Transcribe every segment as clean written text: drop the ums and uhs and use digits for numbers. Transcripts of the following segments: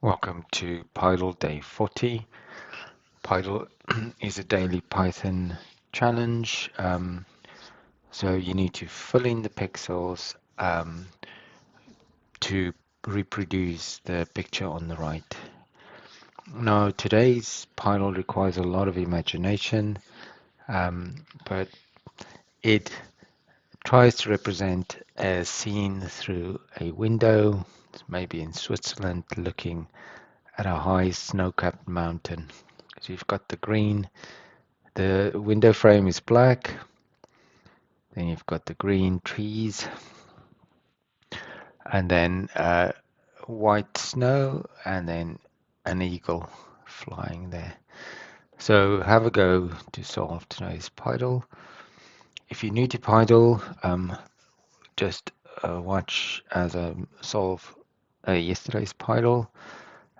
Welcome to Pydle Day 40. Pydle is a daily Python challenge. So you need to fill in the pixels to reproduce the picture on the right. Now, today's Pydle requires a lot of imagination, but it tries to represent a scene through a window, maybe in Switzerland, looking at a high snow-capped mountain. So you've got the green, the window frame is black, then you've got the green trees, and then white snow, and then an eagle flying there. So have a go to solve today's Pydle. If you're new to Pydle, just watch as I solve yesterday's Pydle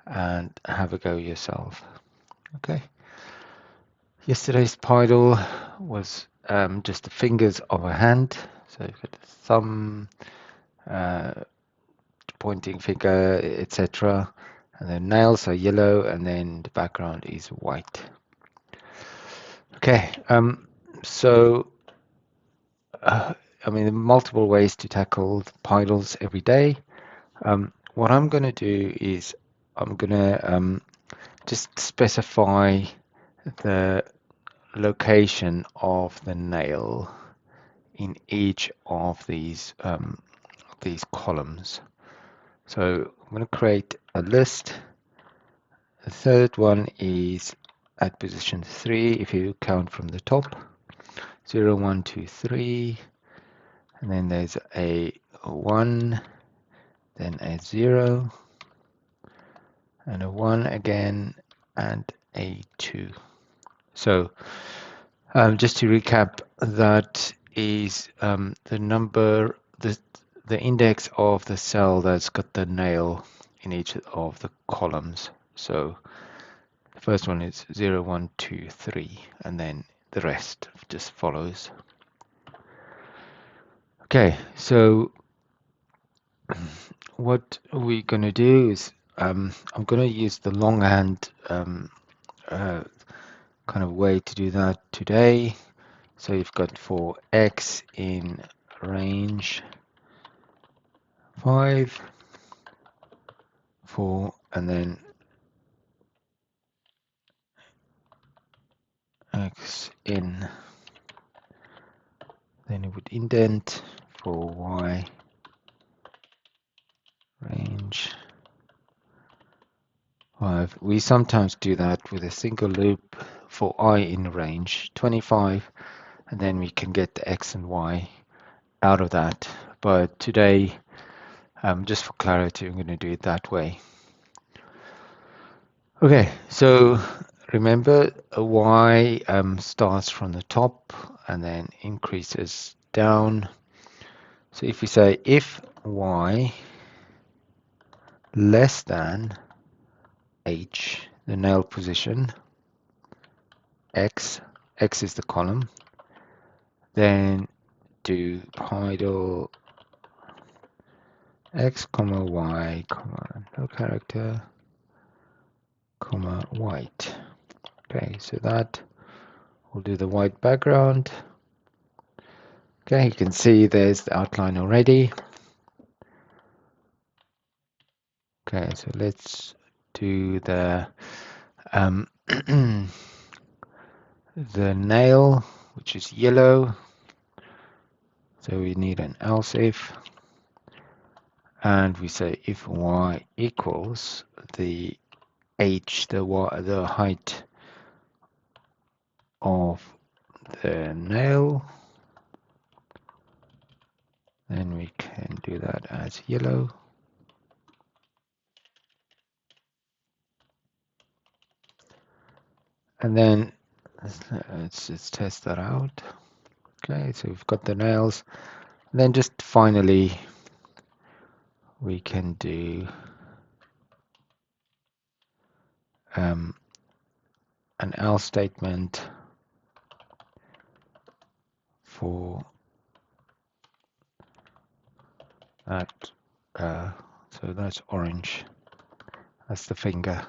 and have a go yourself. Okay. Yesterday's Pydle was just the fingers of a hand. So you've got the thumb, pointing finger, etc. And then nails are yellow, and then the background is white. Okay, so I mean, there are multiple ways to tackle Pydles every day. What I'm going to do is I'm going to just specify the location of the nail in each of these columns. So I'm going to create a list. The third one is at position 3 if you count from the top. 0, 1, 2, 3, and then there's a 1, then a 0, and a 1 again, and a 2. So just to recap, that is the number, the index of the cell that's got the nail in each of the columns. So the first one is 0, 1, 2, 3, and then the rest just follows. Okay, so what we're going to do is I'm going to use the longhand kind of way to do that today. So you've got for x in range 5, 4, and then x in, then it would indent for y range 5. We sometimes do that with a single loop for I in range 25, and then we can get the x and y out of that. But today, just for clarity, I'm going to do it that way. Okay, so remember y starts from the top and then increases down. So if we say if y less than h, the nail position, x is the column, then do Pydle x comma y comma no character comma white. Okay, so that will do the white background. Okay, you can see there's the outline already. Okay, so let's do the the nail, which is yellow. So we need an else if, and we say if y equals the h, the height of the nail, then we can do that as yellow. And then let's just test that out. Okay, so we've got the nails. And then just finally, we can do an else statement for that. So that's orange. That's the finger.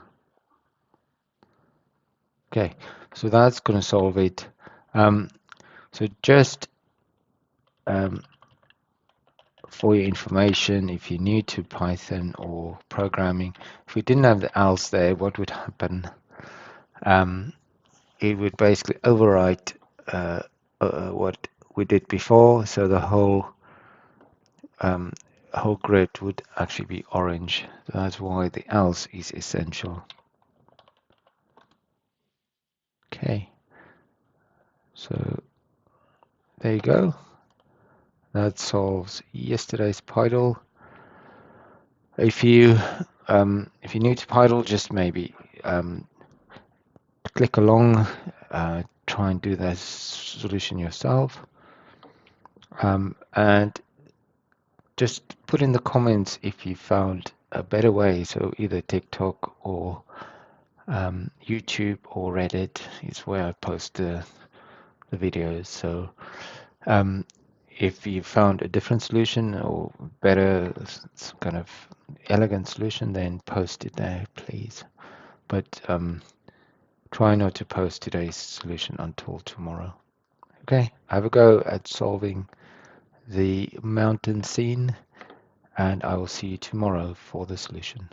Okay, so that's going to solve it. So just for your information, if you're new to Python or programming, if we didn't have the else there, what would happen? It would basically overwrite what we did before, so the um, whole grid would actually be orange. So that's why the else is essential. Okay, so there you go. That solves yesterday's Pydle. If you're new to Pydle, just maybe click along, try and do that solution yourself, and just put in the comments if you found a better way. So either TikTok or YouTube or Reddit is where I post the videos. So if you found a different solution or better, some kind of elegant solution, then post it there, please. But try not to post today's solution until tomorrow. Okay, have a go at solving the mountain scene, and I will see you tomorrow for the solution.